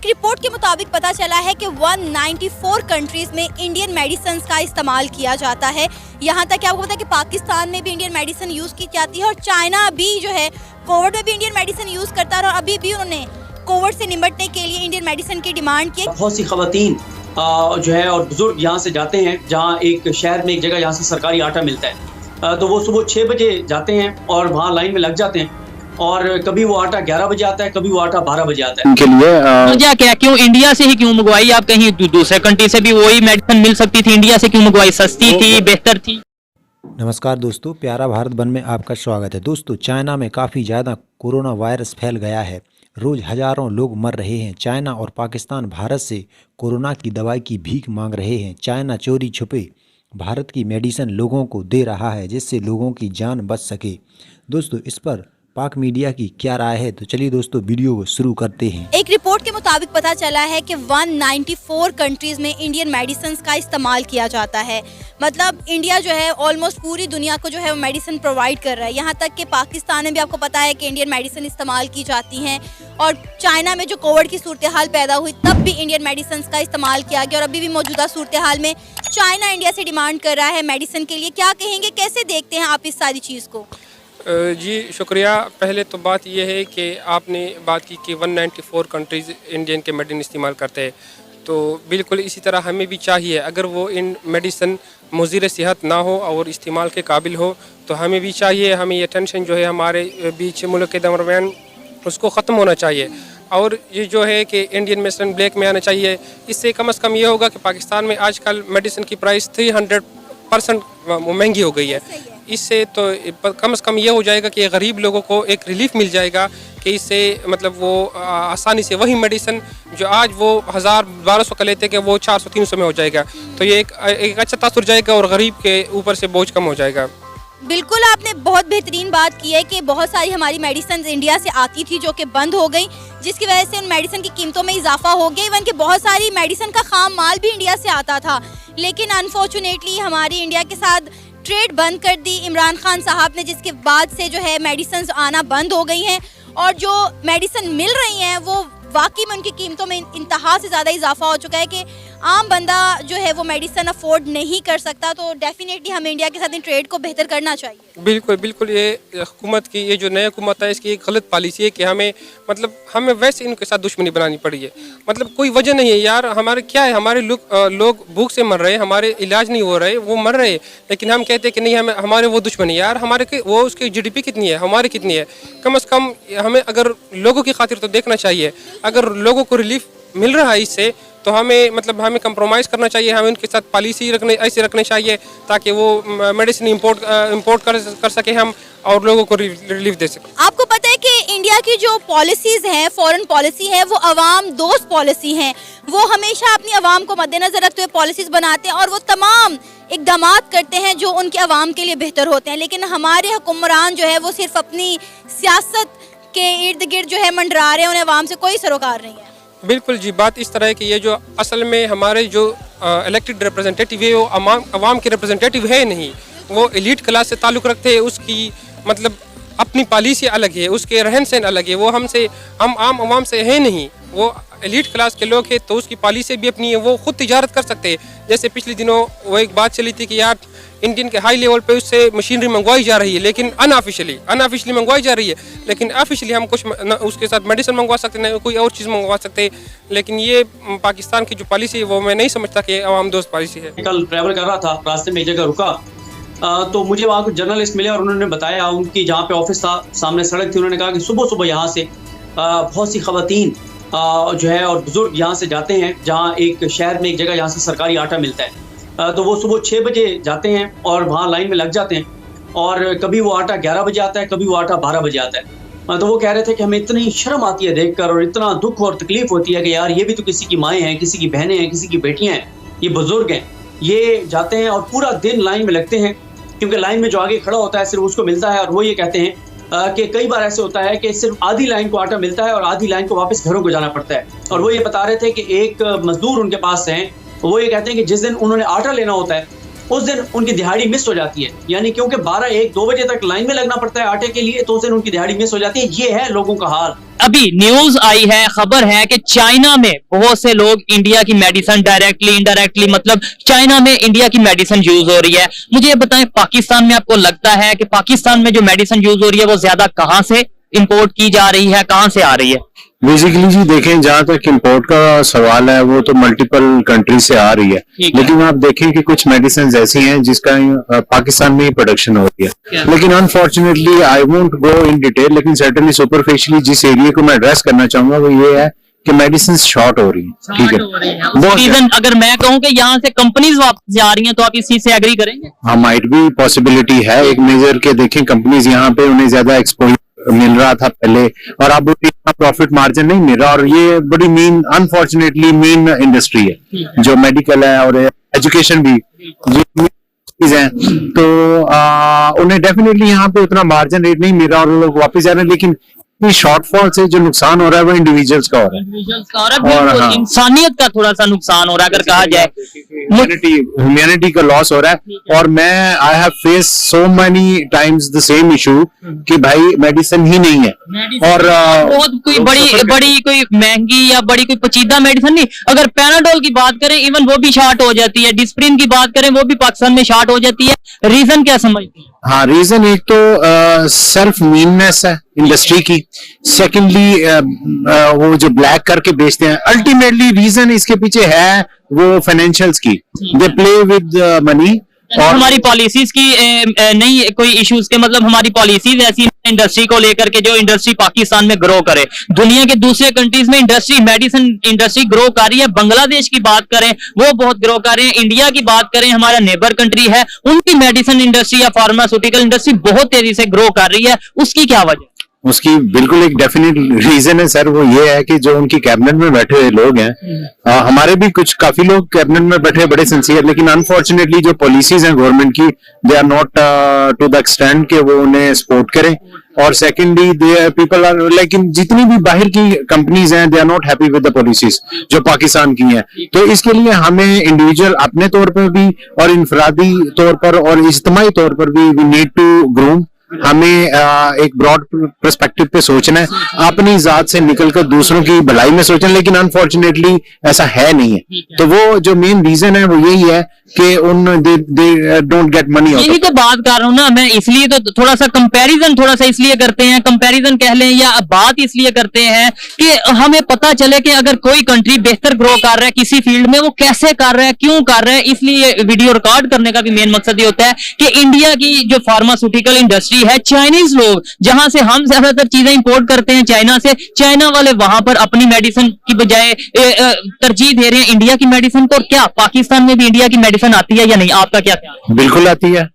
एक रिपोर्ट के मुताबिक पता चला है कि 194 कंट्रीज में इंडियन मेडिसिन का इस्तेमाल किया जाता है। यहाँ तक कि आपको पता है कि पाकिस्तान में भी इंडियन मेडिसिन यूज़ की जाती है और चाइना भी जो है कोविड में भी इंडियन मेडिसिन यूज़ करता है और अभी भी उन्होंने कोविड से निपटने के लिए इंडियन मेडिसिन की डिमांड की। बहुत सी खवातीन जो है और बुजुर्ग यहाँ से जाते हैं, जहाँ एक शहर में एक जगह यहाँ से सरकारी आटा मिलता है, तो वो सुबह 6 बजे जाते हैं और वहाँ लाइन में लग जाते हैं और कभी वो आटा 11 बजे आता है, कभी वो आटा 12 बजे आता है। उनके लिए क्या क्यों इंडिया से ही क्यों मंगवाई? आप कहीं दूसरे कंट्री से भी वही मेडिसिन मिल सकती थी, इंडिया से क्यों मंगवाई? सस्ती थी, बेहतर थी। नमस्कार दोस्तों, प्यारा भारत वन में आपका स्वागत है। दोस्तों, चाइना में काफ़ी ज़्यादा कोरोना वायरस फैल गया है। रोज़ हज़ारों लोग मर रहे हैं। चाइना और पाकिस्तान भारत से कोरोना की दवाई की भीख मांग रहे हैं। चाइना चोरी छुपे भारत की मेडिसिन लोगों को दे रहा है जिससे लोगों की जान बच सके। दोस्तों, इस पर पाक मीडिया की क्या राय है, तो चलिए दोस्तों वीडियो को शुरू करते हैं। एक रिपोर्ट के मुताबिक पता चला है कि 194 कंट्रीज में इंडियन मेडिसिन का इस्तेमाल किया जाता है। मतलब इंडिया जो है ऑलमोस्ट पूरी दुनिया को जो है वो मेडिसिन प्रोवाइड कर रहा है। यहाँ तक कि पाकिस्तान में भी आपको पता है कि इंडियन मेडिसिन इस्तेमाल की जाती हैं और चाइना में जो कोविड की सूरत हाल पैदा हुई तब भी इंडियन मेडिसिन का इस्तेमाल किया गया और अभी भी मौजूदा सूरत हाल में चाइना इंडिया से डिमांड कर रहा है मेडिसिन के लिए। क्या कहेंगे, कैसे देखते हैं आप इस सारी चीज़ को? जी शुक्रिया। पहले तो बात यह है कि आपने बात की कि 194 कंट्रीज़ इंडियन के मेडिसिन इस्तेमाल करते हैं, तो बिल्कुल इसी तरह हमें भी चाहिए। अगर वो इन मेडिसिन मुज़िर सेहत ना हो और इस्तेमाल के काबिल हो तो हमें भी चाहिए, हमें ये टेंशन जो है हमारे बीच मुल्क के दरमियान उसको ख़त्म होना चाहिए। और ये जो है कि इंडियन मेडिसिन ब्लैक में आना चाहिए। इससे कम से कम ये होगा कि पाकिस्तान में आजकल मेडिसिन की प्राइस 300% महंगी हो गई है। इससे तो कम से कम ये हो जाएगा कि गरीब लोगों को एक रिलीफ मिल जाएगा कि इससे मतलब वो आसानी से वही मेडिसिन जो आज वो 1000-1200 का लेते कि वो 400-300 में हो जाएगा। तो ये एक अच्छा तासुर जाएगा और गरीब के ऊपर से बोझ कम हो जाएगा। बिल्कुल, आपने बहुत बेहतरीन बात की है कि बहुत सारी हमारी मेडिसिन इंडिया से आती थी जो कि बंद हो गई, जिसकी वजह से उन मेडिसिन की कीमतों में इजाफा हो गया। इवन कि बहुत सारी मेडिसिन का खाम माल भी इंडिया से आता था, लेकिन अनफॉर्चुनेटली हमारी इंडिया के साथ ट्रेड बंद कर दी इमरान खान साहब ने, जिसके बाद से जो है मेडिसिन आना बंद हो गई हैं और जो मेडिसिन मिल रही हैं वो वाकई में उनकी कीमतों में इंतहा से ज़्यादा इजाफा हो चुका है कि आम बंदा जो है वो मेडिसिन अफोर्ड नहीं कर सकता। तो डेफिनेटली हमें इंडिया के साथ इन ट्रेड को बेहतर करना चाहिए। बिल्कुल बिल्कुल, ये हुकूमत की ये जो नई हुकूमत है इसकी एक गलत पॉलिसी है कि हमें वैसे इनके साथ दुश्मनी बनानी पड़ी है। मतलब कोई वजह नहीं है यार। हमारे क्या है, हमारे लोग भूख से मर रहे हैं, हमारे इलाज नहीं हो रहे, वो मर रहे हैं, लेकिन हम कहते हैं कि नहीं हमारे वो दुश्मनी यार। हमारे वो उसकी GDP कितनी है, हमारी कितनी है? कम से कम हमें अगर लोगों की खातिर तो देखना चाहिए। अगर लोगों को रिलीफ मिल रहा है इससे तो हमें कंप्रोमाइज़ करना चाहिए। हमें उनके साथ पॉलिसी ऐसे रखनी चाहिए ताकि वो मेडिसिन इंपोर्ट कर सके हम और लोगों को रिलीफ दे सके। आपको पता है कि इंडिया की जो पॉलिसीज़ हैं, फॉरेन पॉलिसी है, वो अवाम दोस्त पॉलिसी हैं। वो हमेशा अपनी अवाम को मद्देनजर रखते हुए पॉलिसीज़ बनाते हैं और वो तमाम इक़दामात करते हैं जो उनके अवाम के लिए बेहतर होते हैं। लेकिन हमारे हुक्मरान जो है वो सिर्फ अपनी सियासत के इर्द गिर्द जो है मंडरा रहे हैं, उन्हें अवाम से कोई सरोकार नहीं है। बिल्कुल जी, बात इस तरह है कि ये जो असल में हमारे जो इलेक्टेड रिप्रेजेंटेटिव है वो अवाम के रिप्रेजेंटेटिव है नहीं। वो एलीट क्लास से ताल्लुक़ रखते हैं, उसकी मतलब अपनी पॉलिसी अलग है, उसके रहन सहन अलग है। वो हम आम अवाम से है नहीं, वो एलीट क्लास के लोग हैं तो उसकी पॉलिसी भी अपनी है। वो खुद तिजारत कर सकते हैं। जैसे पिछले दिनों वो एक बात चली थी कि यार इंडियन के हाई लेवल पे उससे मशीनरी मंगवाई जा रही है, लेकिन अनऑफिशियली मंगवाई जा रही है। लेकिन ऑफिशियली हम कुछ उसके साथ मेडिसिन मंगवा सकते हैं, कोई और चीज़ मंगवा सकते हैं। लेकिन ये पाकिस्तान की जो पॉलिसी है वो मैं नहीं समझता कि अवाम दोस्त पॉलिसी है। कल ट्रैवल कर रहा था, रास्ते में एक जगह रुका तो मुझे वहाँ कुछ जर्नलिस्ट मिले और उन्होंने बताया उनकी जहाँ पे ऑफिस था सामने सड़क थी। उन्होंने कहा कि सुबह सुबह यहाँ से बहुत सी खवातीन जो है और बुजुर्ग यहाँ से जाते हैं, जहाँ एक शहर में एक जगह यहाँ से सरकारी आटा मिलता है, तो वो सुबह 6 बजे जाते हैं और वहाँ लाइन में लग जाते हैं और कभी वो आटा 11 बजे आता है, कभी वो आटा 12 बजे आता है। तो वो कह रहे थे कि हमें इतनी शर्म आती है देखकर और इतना दुख और तकलीफ होती है कि यार ये भी तो किसी की माएँ हैं, किसी की बहनें हैं, किसी की बेटियाँ हैं, ये बुजुर्ग हैं, ये जाते हैं और पूरा दिन लाइन में लगते हैं क्योंकि लाइन में जो आगे खड़ा होता है सिर्फ उसको मिलता है। और वो ये कहते हैं कि कई बार ऐसे होता है कि सिर्फ आधी लाइन को आटा मिलता है और आधी लाइन को वापस घरों को जाना पड़ता है। और वो ये बता रहे थे कि एक मजदूर उनके पास हैं, वो ये कहते हैं कि जिस दिन उन्होंने आटा लेना होता है उस दिन उनकी दिहाड़ी मिस हो जाती है, यानी क्योंकि 12, 1, 2 बजे तक लाइन में लगना पड़ता है आटे के लिए, तो उस दिन उनकी दिहाड़ी मिस हो जाती है। ये है लोगों का हाल। अभी न्यूज आई है, खबर है कि चाइना में बहुत से लोग इंडिया की मेडिसिन डायरेक्टली इनडायरेक्टली, मतलब चाइना में इंडिया की मेडिसिन यूज हो रही है। मुझे ये बताएं, पाकिस्तान में आपको लगता है कि पाकिस्तान में जो मेडिसिन यूज हो रही है वो ज्यादा कहां से इंपोर्ट की जा रही है, कहां से आ रही है? बेसिकली जी देखें, जहां तक इंपोर्ट का सवाल है वो तो मल्टीपल कंट्री से आ रही है, लेकिन आप देखें कि कुछ मेडिसिन ऐसी हैं जिसका पाकिस्तान में ही प्रोडक्शन हो रही है। लेकिन unfortunately I won't go in detail, लेकिन सर्टेनली सुपरफिशियली जिस एरिया को मैं एड्रेस करना चाहूंगा वो ये है कि मेडिसिन शॉर्ट हो रही है। ठीक है, रीजन अगर मैं कहूं कि यहाँ से कंपनीज वापस जा रही हैं, तो आप इस चीज से एग्री करेंगे? हाँ, माइट भी पॉसिबिलिटी है। एक मेजर के देखें, कंपनीज यहाँ पे उन्हें ज्यादा एक्सपोजर मिल रहा था पहले, और अब इतना प्रॉफिट मार्जिन नहीं मिल रहा, और ये बड़ी मेन, अनफॉर्चुनेटली मेन इंडस्ट्री है जो मेडिकल है और एजुकेशन भी जो हैं, तो उन्हें डेफिनेटली यहाँ पे उतना मार्जिन रेट नहीं मिल रहा और लोग वापस जा रहे हैं। लेकिन शॉर्टफॉल से जो नुकसान हो रहा है वो इंडिविजुअल्स का हो रहा है, और हाँ, इंसानियत का थोड़ा सा नुकसान हो रहा है अगर कहा जाए, ह्यूमैनिटी का लॉस हो रहा है। और मैं I have face so many times the same issue कि भाई मेडिसिन ही नहीं है, और बहुत कोई बड़ी कोई महंगी या बड़ी कोई पेचीदा मेडिसिन नहीं। अगर पैराडोल की बात करें, इवन वो भी शॉर्ट हो जाती है। डिस्प्रिन की बात करें, वो भी पाकिस्तान में शॉर्ट हो जाती है। रीजन क्या समझती है? हाँ, रीजन एक तो सेल्फ मीननेस है इंडस्ट्री की। सेकेंडली वो जो ब्लैक करके बेचते हैं, अल्टीमेटली रीजन इसके पीछे है वो फाइनेंशियल्स की, दे प्ले विद मनी। और हमारी पॉलिसीज की नहीं कोई इश्यूज के, मतलब हमारी पॉलिसीज ऐसी इंडस्ट्री को लेकर के जो इंडस्ट्री पाकिस्तान में ग्रो करे। दुनिया के दूसरे कंट्रीज में इंडस्ट्री, मेडिसिन इंडस्ट्री ग्रो कर रही है। बांग्लादेश की बात करें, वो बहुत ग्रो कर रहे हैं। इंडिया की बात करें, हमारा नेबर कंट्री है, उनकी मेडिसिन इंडस्ट्री या फार्मास्यूटिकल इंडस्ट्री बहुत तेजी से ग्रो कर रही है। उसकी क्या वजह? उसकी बिल्कुल एक डेफिनेट रीजन है सर, वो ये है कि जो उनकी कैबिनेट में बैठे हुए लोग हैं, हमारे भी कुछ काफी लोग कैबिनेट में बैठे बड़े सिंसियर, लेकिन अनफॉर्चुनेटली जो पॉलिसीज हैं गवर्नमेंट की, they are not to the extend के वो उन्हें सपोर्ट करें। और सेकेंडली दे पीपल आर, लेकिन जितनी भी बाहर की कंपनीज हैं, they are not happy with the policies जो पाकिस्तान की हैं। तो इसके लिए हमें इंडिविजुअल अपने तौर पर भी और इनफरादी तौर पर और इज्तिमाई तौर पर भी वी नीड टू ग्रूम। हमें एक ब्रॉड पर्सपेक्टिव पे सोचना है, अपनी जात से निकलकर दूसरों की भलाई में सोचना, लेकिन अनफॉर्चुनेटली ऐसा है नहीं है। तो वो जो मेन रीजन है वो यही है कि दे डोंट गेट मनी। यही तो बात कर रहा हूँ ना मैं, इसलिए तो थोड़ा सा कंपैरिजन थोड़ा सा इसलिए करते हैं, कंपैरिजन कह लें या बात इसलिए करते हैं कि हमें पता चले कि अगर कोई कंट्री बेहतर ग्रो कर रहा है किसी फील्ड में, वो कैसे कर रहा है, क्यों कर रहा है। इसलिए वीडियो रिकॉर्ड करने का भी मेन मकसद ये होता है कि इंडिया की जो फार्मास्यूटिकल इंडस्ट्री है, चाइनीज लोग जहां से हम ज्यादातर चीजें इंपोर्ट करते हैं चाइना से, चाइना वाले वहां पर अपनी मेडिसिन की बजाय तरजीह दे रहे हैं इंडिया की मेडिसिन को। और क्या पाकिस्तान में भी इंडिया की मेडिसिन आती है या नहीं? आपका क्या ख्याल है? बिल्कुल आती है।